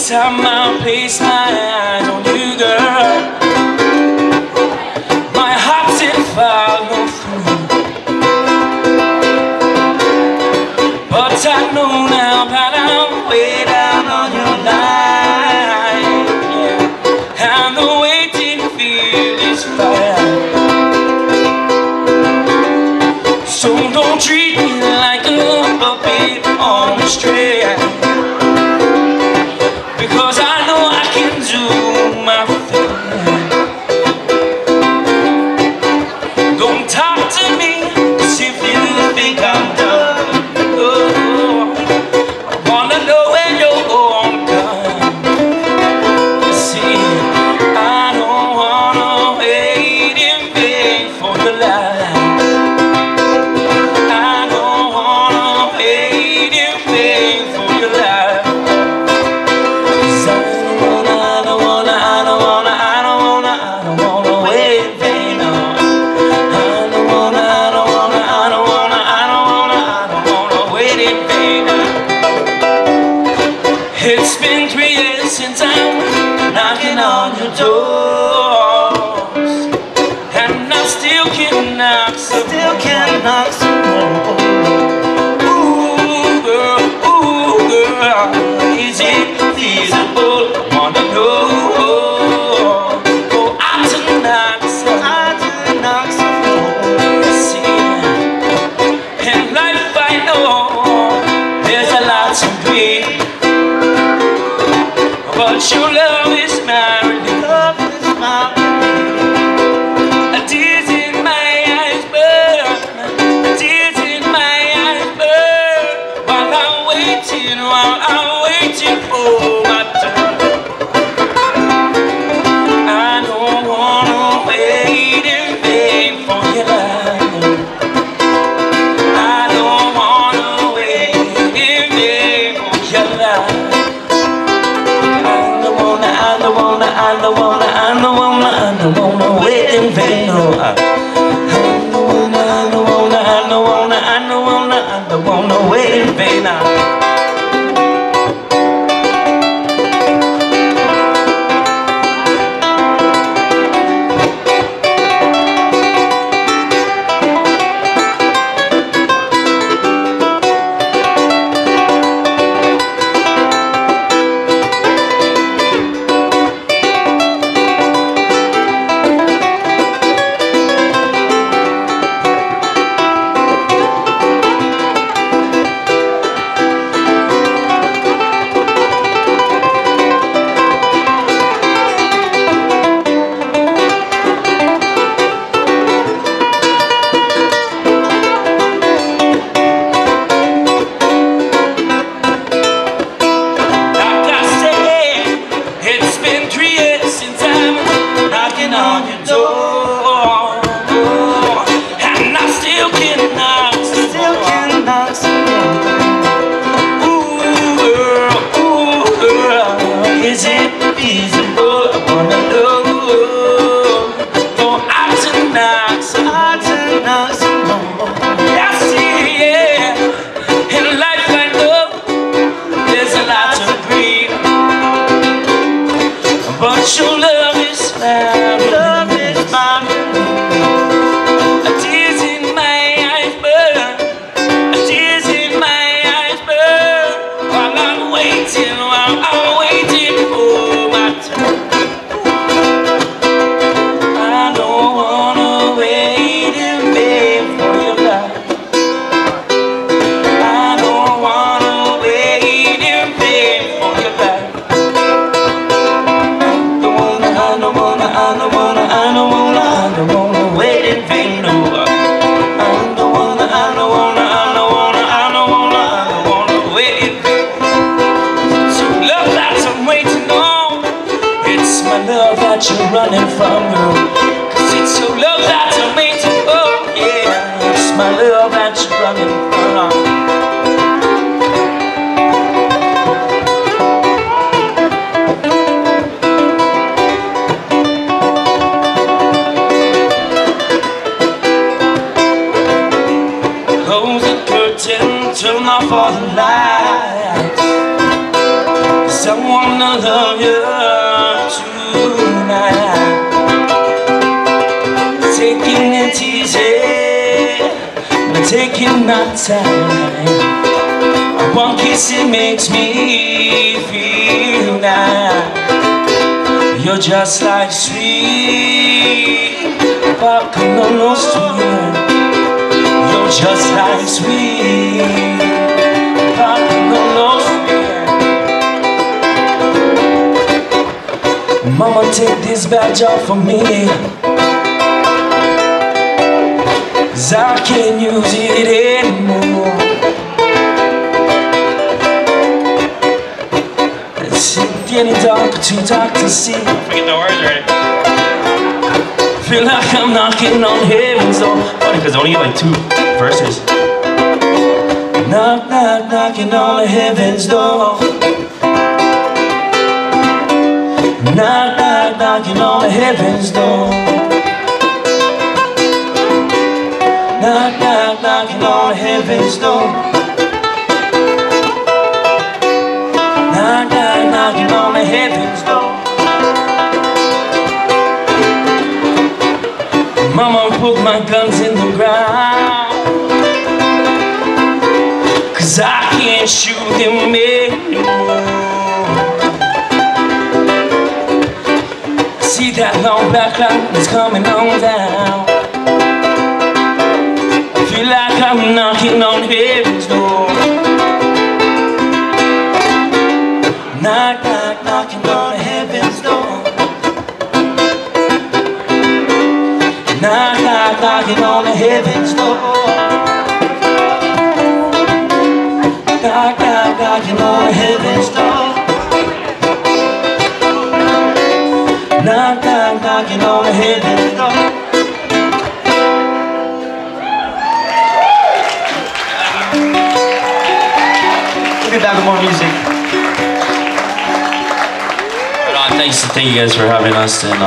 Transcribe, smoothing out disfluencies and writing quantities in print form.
time I place my eyes on you, girl, my heart's in follow through. But I know now that I'm way down on your line, yeah. And the waiting feel is fire. So don't treat me like a puppet on a string, because I know I can do my thing. Don't talk to me as if you think I'm done. Oh, I wanna know when you're gone. You see, I don't wanna wait in vain for your life. I don't wanna wait in vain for your life. 'Cause I don't wanna wait in vain, no. I don't wanna wait in vain, no. It's been 3 years since I'm knocking on your doors, and I still can knock some more. Ooh, girl, is it feasible? I wanna know. Go out to knock some more. See, in life I know there's a lot to be, but your love is my relief. Tears in my eyes burn, tears in my eyes burn, while I'm waiting for my turn. I don't wanna wait in vain for your love. I don't wanna wait in vain for your love. I don't wanna wait in vain, no. I don't wanna wait in vain now. On your door, and I still can knock some more. Ooh, girl, is it feasible? I wanna know. Go out to knock some more. I see, yeah. In life I know there's a lot to grieve, but your love is loud. Tears in my eyes burn, tears in my eyes burn, while I'm waiting for my turn. I don't wanna wait in vain for your love. I don't wanna wait in vain for your love. I don't wanna wait in vain, no. I don't wanna wait in vain. So love that I'm waiting on, it's my love that you're running from, girl. 'Cause it's your love that I'm waiting for, yeah. It's my love that you're running from. Close the curtain, turn off all the lights. 'cause I wanna love you tonight. Taking it easy, but taking my time. One kiss, it makes me feel nice. You're just like sweet vodka, no sweet. You're just like sweet vodka, no sweet. Mama, take this badge off of me, 'cause I can't use it anymore. It's getting darker, too dark to see. Forget the words already. Feel like I'm knocking on heaven's door. Funny, because only like 2 verses. Knock, knock, knocking on heaven's door. Knock, knock, knocking on heaven's door. Knock, knock, knocking on heaven's door. Knock, knock, knocking on heaven's door. Mama, put my guns in the ground, 'cause I can't shoot them anymore. See that long black cloud is coming on down. I feel like I'm knocking on heaven's door. Knock, knock, knocking on heaven's door. Knock, knock, knocking on heaven's door. Knock, knock, knocking on heaven's door. Knock, knock, knocking on heaven's door. We'll get back with more music. Thank you guys for having us, and